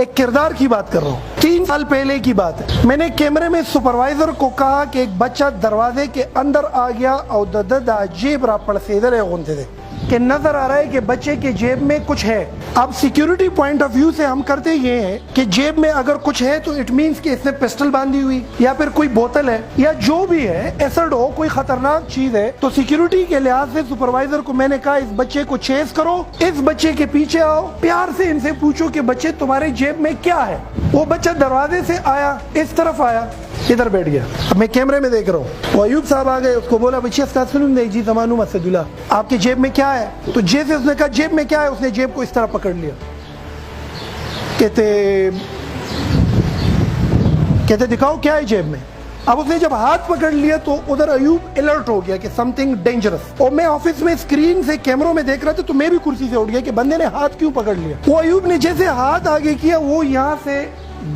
ایک کردار کی بات کر رہا ہوں. 3 سال پہلے کی بات ہے. میں نے کیمرے میں سپروائزر کو کہا کہ ایک بچہ دروازے کے اندر آ گیا اور دا جیب را پڑسیدل ہے غنتے دے کہ نظر آ رہا ہے کہ بچے کے جیب میں کچھ ہے. اب سیکیورٹی پوائنٹ آف ویو سے ہم کرتے یہ ہیں کہ جیب میں اگر کچھ ہے تو اٹ مینس کہ اس نے پسٹل باندھی ہوئی یا پھر کوئی بوتل ہے یا جو بھی ہے ایسڈ ہو, کوئی خطرناک چیز ہے. تو سیکیورٹی کے لحاظ سے سپروائزر کو میں نے کہا اس بچے کو چیز کرو, اس بچے کے پیچھے آؤ, پیار سے ان سے پوچھو کہ بچے تمہارے جیب میں کیا ہے. وہ بچہ دروازے سے آیا, اس طرف آیا, ادھر بیٹھ گیا. اب میں کیمرے میں دیکھ رہا ہوں, وہ ایوب صاحب آ گئے, اس کو بولا بچے اس کا سنوں دے جی زمانو مسجد اللہ آپ کے جیب میں کیا ہے. تو جیسے اس نے کہا جیب میں کیا ہے, اس نے جیب کو اس طرح پکڑ لیا. کہتے دکھاؤ کیا ہے جیب میں. اب اس نے جب ہاتھ پکڑ لیا تو ادھر ایوب الرٹ ہو گیا کہ سم تھنگ ڈینجرس. اور میں آفس میں اسکرین سے کیمروں میں دیکھ رہا تھا تو میں بھی کرسی سے اٹھ گیا کہ بندے نے ہاتھ کیوں پکڑ لیا. وہ ایوب نے جیسے ہاتھ آگے کیا وہ یہاں سے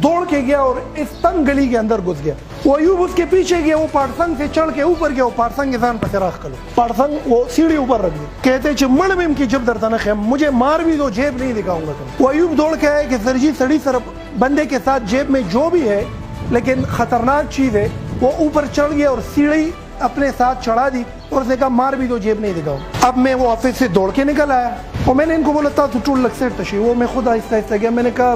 دوڑ کے گیا اور اس تنگ گلی کے اندر گھس گیا. وہ ایوب اس کے پیچھے گیا, وہ پارسنگ سے چڑھ کے اوپر گیا, وہ پارسنگ انسان پر راخ کرو, پارسنگ وہ سیڑھی اوپر رکھ دی. کہتے چمڑ میں ان کی جب درتانا خیم مجھے مار بھی دو جیب نہیں دکھاؤں گا تم. وہ ایوب دوڑ کے آئے کہ سر جی سڑی سر بندے کے ساتھ جیب میں جو بھی ہے لیکن خطرناک چیز ہے. وہ اوپر چڑھ گیا اور سیڑھی اپنے ساتھ چڑھا دی اور اس نے کہا مار بھی دو جیب نہیں دکھاؤ. اب میں وہ آفس سے دوڑ کے نکل آیا اور میں نے ان کو بولا تھا تو ٹول لگ سے تشی. وہ میں خود آہستہ آہستہ گیا. میں نے کہا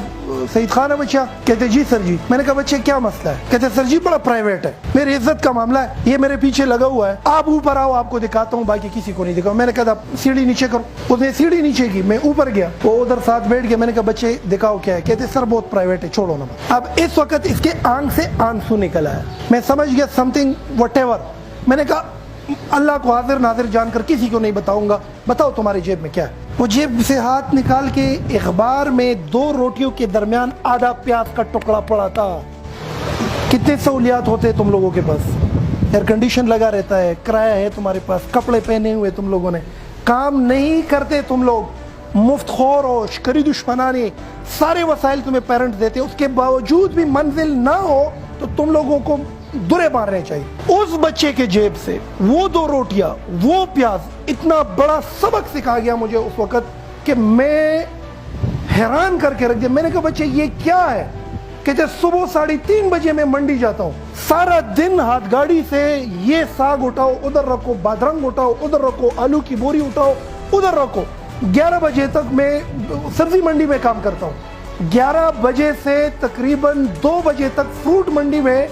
سعید خان ہے بچہ. کہتے جی سر جی. میں نے کہا بچے کیا مسئلہ ہے. کہتے سر جی بڑا پرائیویٹ ہے, میری عزت کا معاملہ ہے, یہ میرے پیچھے لگا ہوا ہے, آپ اوپر آؤ آپ کو دکھاتا ہوں باقی کسی کو نہیں دکھاؤں. میں نے کہا سیڑھی نیچے کرو. اس نے سیڑھی نیچے کی, میں اوپر گیا, وہ ادھر ساتھ بیٹھ گیا. میں نے کہا بچے دکھاؤ کیا ہے. کہتے سر بہت پرائیویٹ ہے چھوڑو نا. اب اس وقت اس کے آنکھ سے آنسو نکل آیا. میں سمجھ گیا سم تھنگ وٹ ایور. میں نے کہا اللہ کو حاضر ناظر جان کر کسی کو نہیں بتاؤں گا, بتاؤ تمہاری جیب میں کیا ہے. وہ جیب سے ہاتھ نکال کے اخبار میں 2 روٹیوں کے درمیان آدھا پیاز کا ٹکڑا پڑا تھا. کتنے سہولیات ہوتے تم لوگوں کے پاس, ایئر کنڈیشن لگا رہتا ہے, کرایہ ہے تمہارے پاس, کپڑے پہنے ہوئے تم لوگوں نے, کام نہیں کرتے تم لوگ, مفت خور ہو, شکری دشمنانی, سارے وسائل تمہیں پیرنٹس دیتے, اس کے باوجود بھی منزل نہ ہو تو تم لوگوں کو درے مارنے چاہیے. اس بچے کے جیب سے وہ 2 روٹیاں, وہ پیاز, اتنا بڑا سبق سکھا گیا مجھے اس وقت کہ میں حیران کر کے رکھ دیا. میں نے کہا بچے یہ کیا ہے. کہتے صبح 3:30 بجے میں منڈی جاتا ہوں, سارا دن ہاتھ گاڑی سے یہ ساگ اٹھاؤ ادھر رکھو, بادرنگ اٹھاؤ ادھر رکھو, آلو کی بوری اٹھاؤ ادھر رکھو. 11 بجے تک میں سبزی منڈی میں کام کرتا ہوں. 11 بجے سے تقریباً 2 بجے تک فروٹ منڈی میں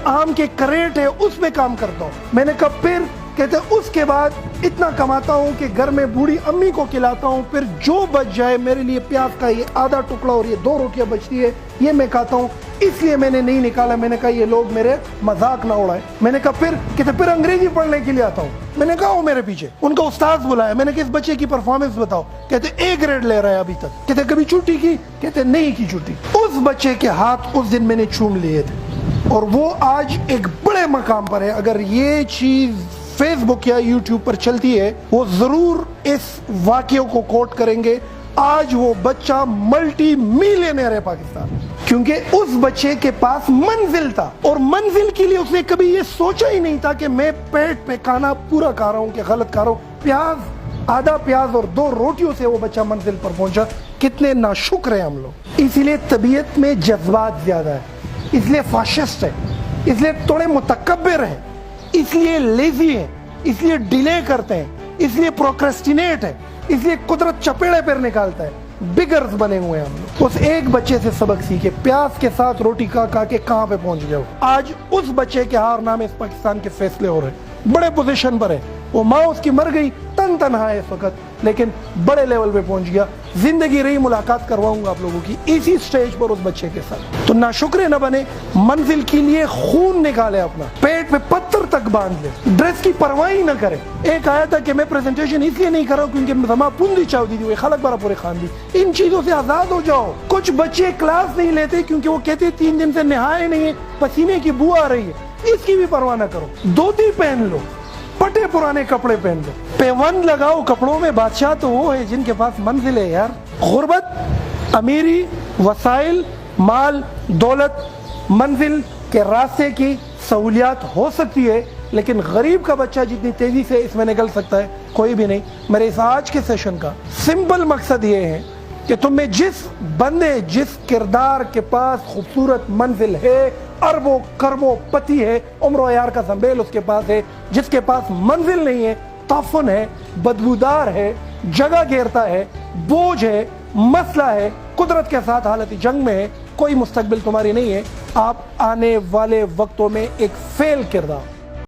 آم کے کریٹ ہے اس میں کام کرتا ہوں. میں نے کہا پھر. کہتے اس کے بعد اتنا کماتا ہوں کہ گھر میں بوڑھی امی کو کھلاتا ہوں, پھر جو بچ جائے میرے لیے پیاز کا یہ آدھا ٹکڑا اور یہ 2 روٹیاں بچتی ہے یہ میں کھاتا ہوں, اس لیے میں نے نہیں نکالا. میں نے کہا یہ لوگ میرے مذاق نہ اڑائے. میں نے کہا پھر انگریزی پڑھنے کے لیے آتا ہوں. میں نے کہا وہ میرے پیچھے ان کا استاذ بلایا. میں نے کہا اس بچے کی پرفارمنس بتاؤ. کہتے A گریڈ لے رہا ہے ابھی تک. کہتے کبھی چھٹی کی. کہتے نہیں کی چھٹی. اس بچے کے ہاتھ اس دن میں نے چوم لیے تھے اور وہ آج ایک بڑے مقام پر ہے. اگر یہ چیز فیس بک یا یوٹیوب پر چلتی ہے وہ ضرور اس واقعے کو کوٹ کریں گے. آج وہ بچہ ملٹی میلینئر ہے پاکستان, کیونکہ اس بچے کے پاس منزل تھا اور منزل کے لیے اس نے کبھی یہ سوچا ہی نہیں تھا کہ میں پیٹ پہ کھانا پورا کھا رہا ہوں کہ غلط کھا رہا ہوں. پیاز, آدھا پیاز اور 2 روٹیوں سے وہ بچہ منزل پر پہنچا. کتنے ناشکر ہیں ہم لوگ. اسی لیے طبیعت میں جذبات زیادہ ہے, اس لیے فاشسٹ ہے, اس لیے تھوڑے متکبر ہیں, اس لیے لیزی ہے, اس لیے ڈیلے کرتے ہیں, اس لیے پروکریسٹینیٹ ہے, اس لیے قدرت چپیڑے پر نکالتا ہے. بگرز بنے ہوئے ہیں ہم لوگ. اس ایک بچے سے سبق سیکھے, پیاز کے ساتھ روٹی کھا کے کہاں پہ پہنچ گیا. آج اس بچے کے ہار نامے اس پاکستان کے فیصلے ہو رہے ہیں, بڑے پوزیشن پر ہے. وہ ماں اس کی مر گئی, تنہا ہے اس وقت, لیکن بڑے لیول پہ پہنچ گیا. زندگی رہی ملاقات کرواؤں گا آپ لوگوں کی اسی سٹیج پر اس بچے کے ساتھ. تو ناشکرے نہ بنے, منزل کے لیے خون نکالے, اپنا پیٹ پہ پتھر تک باندھ لے, ڈریس کی پرواہ ہی نہ کرے. ایک آیا تھا کہ میں پریزنٹیشن اس لیے نہیں کر رہا ہوں کیونکہ زما پوندی چاو دی ہوئی خلق برا پورے خان دی. ان چیزوں سے آزاد ہو جاؤ. کچھ بچے کلاس نہیں لیتے کیونکہ وہ کہتے 3 دن سے نہائے نہیں, پسینے کی بو آ رہی ہے, اس کی بھی پرواہ نہ کرو. دھوتی پہن لو, پٹے پرانے کپڑے پہن لو, پیوند لگاؤ کپڑوں میں. بادشاہ تو وہ ہے جن کے پاس منزل ہے یار. غربت, امیری, وسائل, مال, دولت, منزل کے راستے کی سہولیات ہو سکتی ہے, لیکن غریب کا بچہ جتنی تیزی سے اس میں نکل سکتا ہے کوئی بھی نہیں. میرے اس آج کے سیشن کا سمپل مقصد یہ ہے کہ تم میں جس بندے جس کردار کے پاس خوبصورت منزل ہے، اربوں کربوں پتی ہے، عمر و عیار کا زنبیل اس کے پاس ہے، جس کے پاس منزل نہیں ہے، تعفن ہے، بدبودار ہے، جگہ گھیرتا ہے، بوجھ ہے، مسئلہ ہے، قدرت کے ساتھ حالت جنگ میں ہے، کوئی مستقبل تمہاری نہیں ہے، آپ آنے والے وقتوں میں ایک فیل کردار